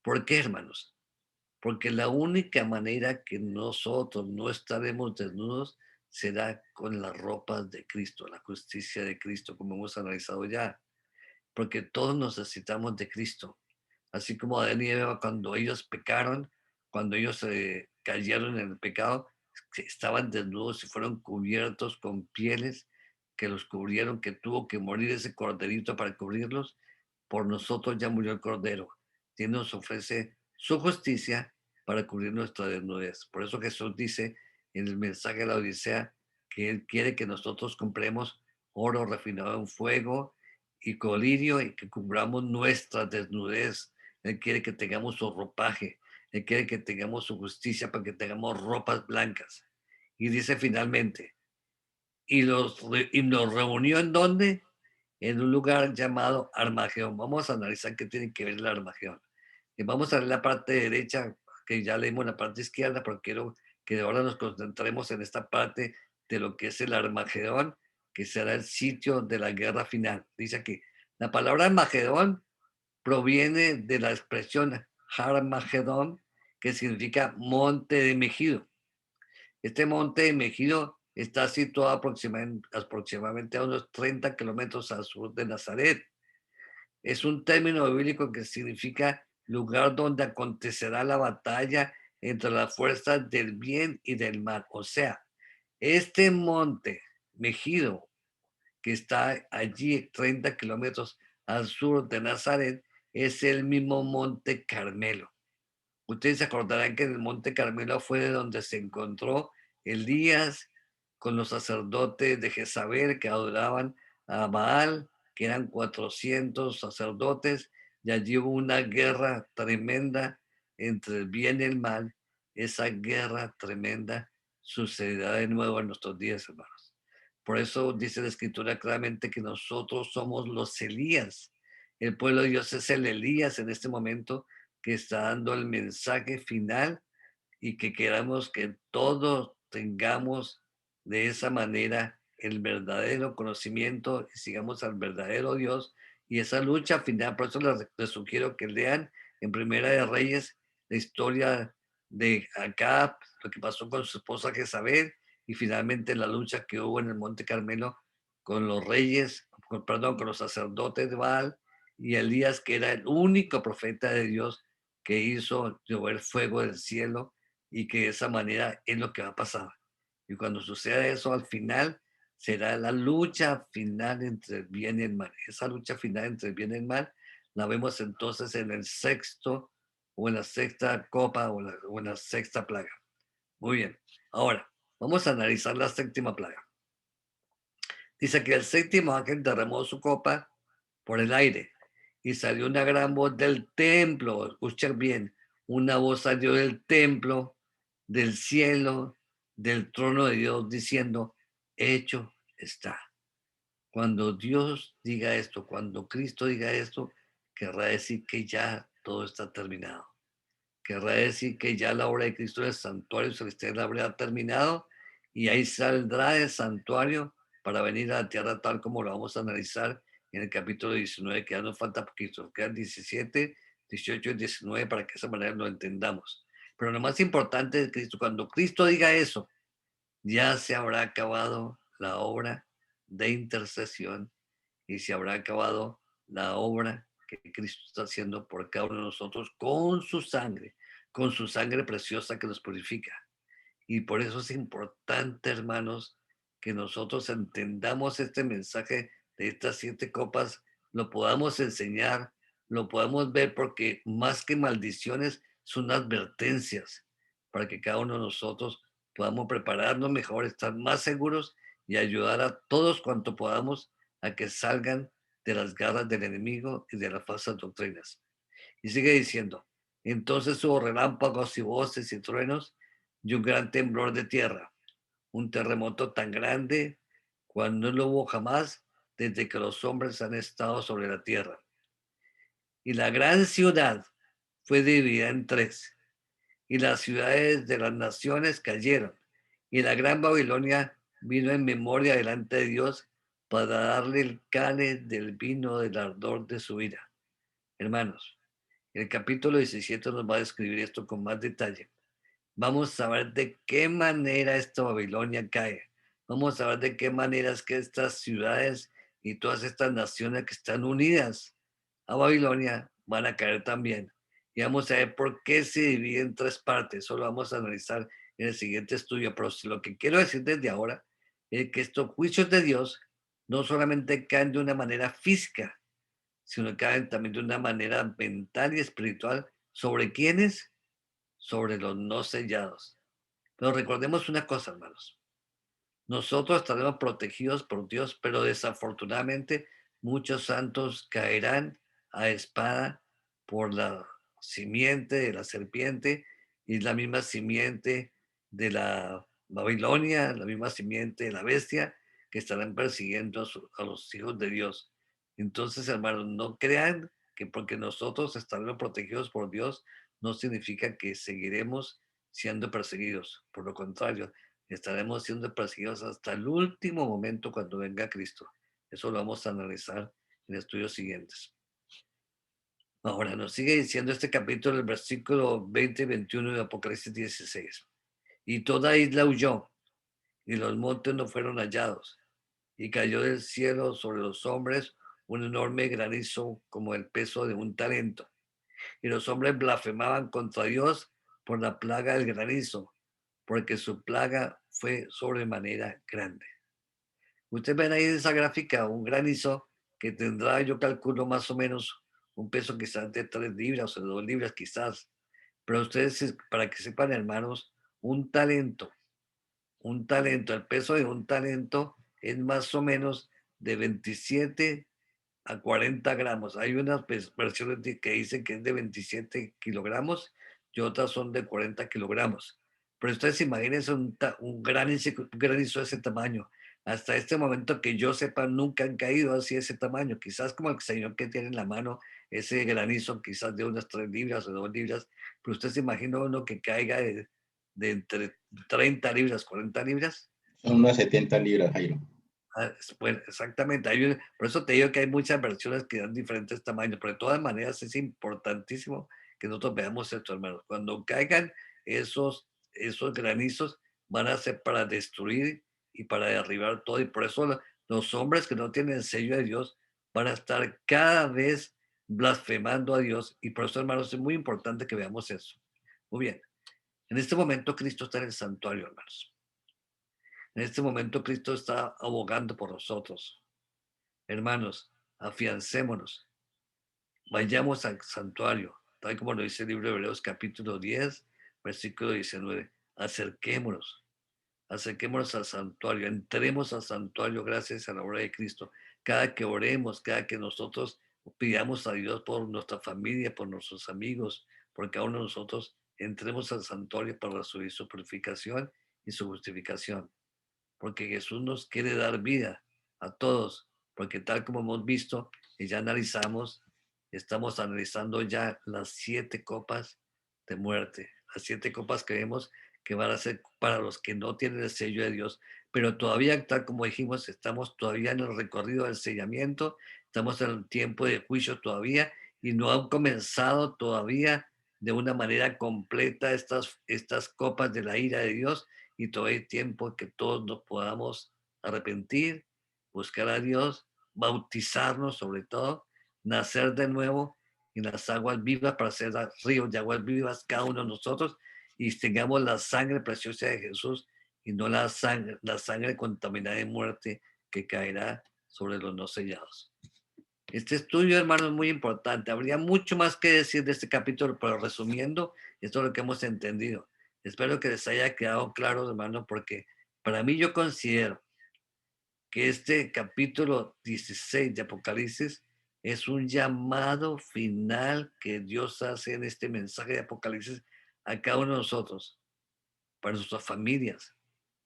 ¿Por qué, hermanos? Porque la única manera que nosotros no estaremos desnudos será con las ropas de Cristo, la justicia de Cristo, como hemos analizado ya. Porque todos necesitamos de Cristo. Así como Adán y Eva, cuando ellos pecaron, cuando ellos cayeron en el pecado, estaban desnudos y fueron cubiertos con pieles que los cubrieron, que tuvo que morir ese corderito para cubrirlos. Por nosotros ya murió el cordero. Y nos ofrece su justicia para cubrir nuestra desnudez. Por eso Jesús dice en el mensaje de la Odisea que Él quiere que nosotros compremos oro refinado en fuego y colirio y que cubramos nuestra desnudez. Él quiere que tengamos su ropaje. Él quiere que tengamos su justicia para que tengamos ropas blancas. Y dice finalmente, y nos reunió en dónde? En un lugar llamado Armagedón. Vamos a analizar qué tiene que ver el Armagedón. Y vamos a ver la parte derecha, que ya leímos la parte izquierda, pero quiero que ahora nos concentremos en esta parte de lo que es el Armagedón, que será el sitio de la guerra final. Dice aquí, la palabra Armagedón proviene de la expresión Armagedón, que significa monte de Megido. Este monte de Megido está situado aproximadamente a unos 30 kilómetros al sur de Nazaret. Es un término bíblico que significa lugar donde acontecerá la batalla entre las fuerzas del bien y del mal. O sea, este monte Megido, que está allí 30 kilómetros al sur de Nazaret, es el mismo monte Carmelo. Ustedes se acordarán que en el Monte Carmelo fue de donde se encontró Elías con los sacerdotes de Jezabel que adoraban a Baal, que eran 400 sacerdotes, y allí hubo una guerra tremenda entre el bien y el mal. Esa guerra tremenda sucederá de nuevo en nuestros días, hermanos. Por eso dice la Escritura claramente que nosotros somos los Elías. El pueblo de Dios es el Elías en este momento que está dando el mensaje final y que queramos que todos tengamos de esa manera el verdadero conocimiento y sigamos al verdadero Dios y esa lucha final. Por eso les sugiero que lean en Primera de Reyes la historia de Acab, lo que pasó con su esposa Jezabel y finalmente la lucha que hubo en el Monte Carmelo con los reyes, perdón, con los sacerdotes de Baal y Elías, que era el único profeta de Dios que hizo llover fuego del cielo y que de esa manera es lo que va a pasar. Y cuando suceda eso al final, será la lucha final entre el bien y el mal. Esa lucha final entre el bien y el mal la vemos entonces en el sexto o en la sexta copa o en la sexta plaga. Muy bien. Ahora, vamos a analizar la séptima plaga. Dice que el séptimo ángel derramó su copa por el aire Y salió una gran voz del templo, escuchen bien, una voz salió del templo, del cielo, del trono de Dios, diciendo, hecho está. Cuando Dios diga esto, cuando Cristo diga esto, querrá decir que ya todo está terminado. Querrá decir que ya la obra de Cristo en el santuario celestial habrá terminado y ahí saldrá del santuario para venir a la tierra tal como lo vamos a analizar en el capítulo 19, que ya nos falta poquito, quedan 17, 18 y 19 para que de esa manera lo entendamos. Pero lo más importante es Cristo, cuando Cristo diga eso, ya se habrá acabado la obra de intercesión y se habrá acabado la obra que Cristo está haciendo por cada uno de nosotros con su sangre preciosa que nos purifica. Y por eso es importante, hermanos, que nosotros entendamos este mensaje de estas 7 copas, lo podamos enseñar, lo podamos ver, porque más que maldiciones son advertencias para que cada uno de nosotros podamos prepararnos mejor, estar más seguros y ayudar a todos cuanto podamos a que salgan de las garras del enemigo y de las falsas doctrinas. Y sigue diciendo, entonces hubo relámpagos y voces y truenos y un gran temblor de tierra, un terremoto tan grande cuando no lo hubo jamás desde que los hombres han estado sobre la tierra. Y la gran ciudad fue dividida en tres, y las ciudades de las naciones cayeron, y la gran Babilonia vino en memoria delante de Dios para darle el cáliz del vino del ardor de su ira. Hermanos, el capítulo 17 nos va a describir esto con más detalle. Vamos a ver de qué manera esta Babilonia cae. Vamos a ver de qué manera es que estas ciudades y todas estas naciones que están unidas a Babilonia van a caer también. Y vamos a ver por qué se divide en tres partes. Eso lo vamos a analizar en el siguiente estudio. Pero lo que quiero decir desde ahora es que estos juicios de Dios no solamente caen de una manera física, sino que caen también de una manera mental y espiritual. ¿Sobre quiénes? Sobre los no sellados. Pero recordemos una cosa, hermanos. Nosotros estaremos protegidos por Dios, pero desafortunadamente muchos santos caerán a espada por la simiente de la serpiente y la misma simiente de la Babilonia, la misma simiente de la bestia, que estarán persiguiendo a los hijos de Dios. Entonces, hermanos, no crean que porque nosotros estaremos protegidos por Dios, no significa que seguiremos siendo perseguidos. Por lo contrario, estaremos siendo perseguidos hasta el último momento cuando venga Cristo. Eso lo vamos a analizar en estudios siguientes. Ahora nos sigue diciendo este capítulo, el versículo 20 y 21 de Apocalipsis 16. Y toda isla huyó, y los montes no fueron hallados, y cayó del cielo sobre los hombres un enorme granizo como el peso de un talento. Y los hombres blasfemaban contra Dios por la plaga del granizo, porque su plaga fue sobremanera grande. Ustedes ven ahí en esa gráfica un granizo que tendrá, yo calculo más o menos un peso quizás de 3 libras o de 2 libras quizás. Pero ustedes, para que sepan, hermanos, un talento, el peso de un talento es más o menos de 27 a 40 gramos. Hay unas versiones que dicen que es de 27 kilogramos y otras son de 40 kilogramos. Pero ustedes imagínense un granizo de ese tamaño. Hasta este momento que yo sepa, nunca han caído así de ese tamaño. Quizás como el señor que tiene en la mano ese granizo, quizás de unas 3 libras o 2 libras. Pero usted se imagina uno que caiga de entre 30 libras, 40 libras. Son unas 70 libras, Jairo. Bueno, exactamente. Por eso te digo que hay muchas versiones que dan diferentes tamaños, pero de todas maneras es importantísimo que nosotros veamos esto, hermanos. Cuando caigan esos granizos, van a ser para destruir y para derribar todo. Y por eso los hombres que no tienen el sello de Dios van a estar cada vez blasfemando a Dios. Y por eso, hermanos, es muy importante que veamos eso. Muy bien. En este momento Cristo está en el santuario, hermanos. En este momento Cristo está abogando por nosotros. Hermanos, afiancémonos, vayamos al santuario, tal como lo dice el libro de Hebreos capítulo 10, versículo 19. Acerquémonos al santuario, entremos al santuario gracias a la obra de Cristo. Cada que oremos, cada que nosotros Pidamos a Dios por nuestra familia, por nuestros amigos, por cada uno de nosotros, entremos al santuario para recibir su purificación y su justificación. Porque Jesús nos quiere dar vida a todos, porque tal como hemos visto y ya analizamos, estamos analizando ya las 7 copas de muerte, las 7 copas que vemos que van a ser para los que no tienen el sello de Dios, pero todavía, tal como dijimos, estamos todavía en el recorrido del sellamiento, estamos en el tiempo de juicio todavía y no han comenzado todavía de una manera completa estas copas de la ira de Dios, y todavía hay tiempo que todos nos podamos arrepentir, buscar a Dios, bautizarnos sobre todo, nacer de nuevo en las aguas vivas para ser ríos de aguas vivas cada uno de nosotros y tengamos la sangre preciosa de Jesús y no la sangre contaminada de muerte que caerá sobre los no sellados. Este estudio, hermano, es muy importante. Habría mucho más que decir de este capítulo, pero resumiendo, esto es lo que hemos entendido. Espero que les haya quedado claro, hermano, porque para mí yo considero que este capítulo 16 de Apocalipsis es un llamado final que Dios hace en este mensaje de Apocalipsis a cada uno de nosotros, para nuestras familias,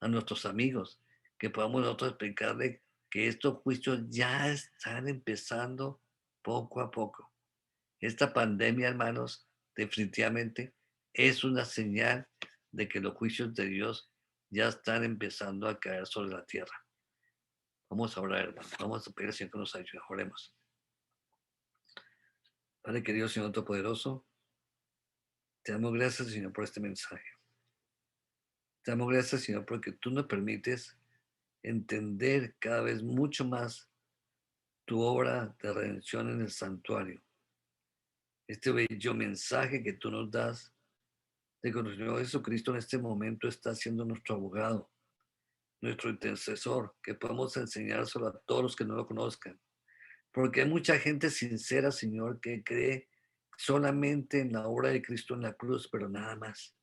a nuestros amigos, que podamos nosotros explicarle que estos juicios ya están empezando poco a poco. Esta pandemia, hermanos, definitivamente es una señal de que los juicios de Dios ya están empezando a caer sobre la tierra. Vamos a orar, hermano. Vamos a pedir al Señor que nos ayude. Oremos. Padre querido, Señor Todopoderoso, te damos gracias, Señor, por este mensaje. Te damos gracias, Señor, porque tú nos permites entender cada vez mucho más tu obra de redención en el santuario. Este bello mensaje que tú nos das de que nuestro Señor Jesucristo en este momento está siendo nuestro abogado, nuestro intercesor, que podamos enseñárselo a todos los que no lo conozcan. Porque hay mucha gente sincera, Señor, que cree solamente en la obra de Cristo en la cruz, pero nada más.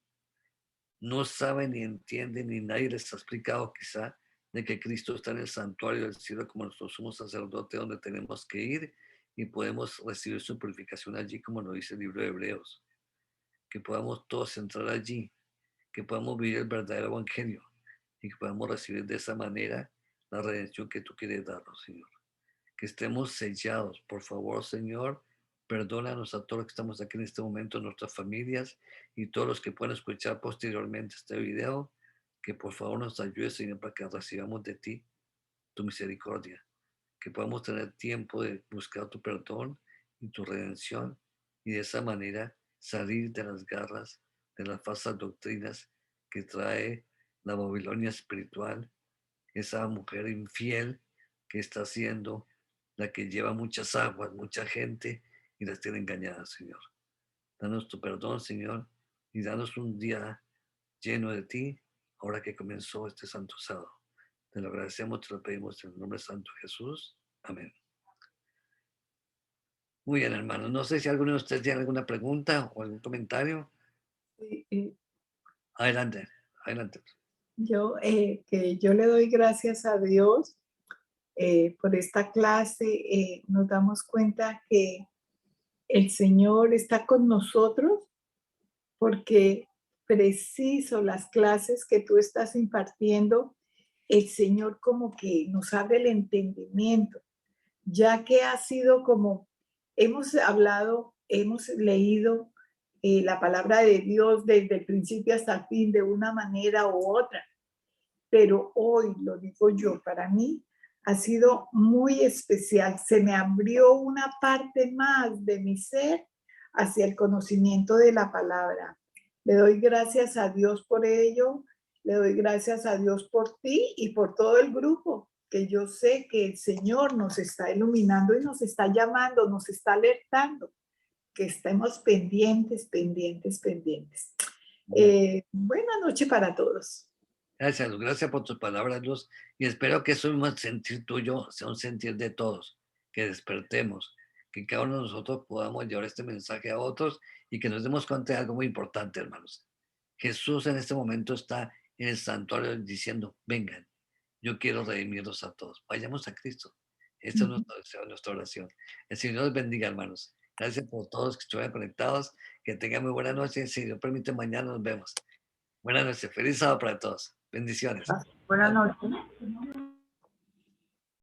No saben ni entienden, ni nadie les ha explicado quizá de que Cristo está en el santuario del cielo como nuestro sumo sacerdote, donde tenemos que ir y podemos recibir su purificación allí, como lo dice el libro de Hebreos. Que podamos todos entrar allí, que podamos vivir el verdadero evangelio y que podamos recibir de esa manera la redención que tú quieres darnos, Señor. Que estemos sellados, por favor, Señor. Perdónanos a todos los que estamos aquí en este momento, nuestras familias y todos los que puedan escuchar posteriormente este video. Que por favor nos ayude, Señor, para que recibamos de ti tu misericordia. Que podamos tener tiempo de buscar tu perdón y tu redención y de esa manera salir de las garras de las falsas doctrinas que trae la Babilonia espiritual, esa mujer infiel que está siendo la que lleva muchas aguas, mucha gente y las tiene engañadas, Señor. Danos tu perdón, Señor, y danos un día lleno de ti, ahora que comenzó este santo sábado. Te lo agradecemos, te lo pedimos en el nombre santo de Jesús. Amén. Muy bien, hermano. No sé si alguno de ustedes tiene alguna pregunta o algún comentario. Sí, Adelante, adelante. que yo le doy gracias a Dios por esta clase. Nos damos cuenta que el Señor está con nosotros porque preciso las clases que tú estás impartiendo, el Señor como que nos abre el entendimiento, ya que ha sido como, hemos hablado, hemos leído la palabra de Dios desde el principio hasta el fin de una manera u otra, pero hoy, lo digo yo, para mí ha sido muy especial. Se me abrió una parte más de mi ser hacia el conocimiento de la palabra. Le doy gracias a Dios por ello, le doy gracias a Dios por ti y por todo el grupo, que yo sé que el Señor nos está iluminando y nos está llamando, nos está alertando, que estemos pendientes, pendientes, pendientes. Buena noche para todos. Gracias, Luz. Gracias por tus palabras, Luz. Y espero que eso mismo sentir tuyo sea un sentir de todos, que despertemos, que cada uno de nosotros podamos llevar este mensaje a otros y que nos demos cuenta de algo muy importante, hermanos. Jesús en este momento está en el santuario diciendo, vengan, yo quiero redimirlos a todos. Vayamos a Cristo. Esa es nuestra deseo, nuestra oración. El Señor los bendiga, hermanos. Gracias por todos que estuvieran conectados. Que tengan muy buena noche. Si Dios permite, mañana nos vemos. Buenas noches. Feliz sábado para todos. Bendiciones. Buenas noches.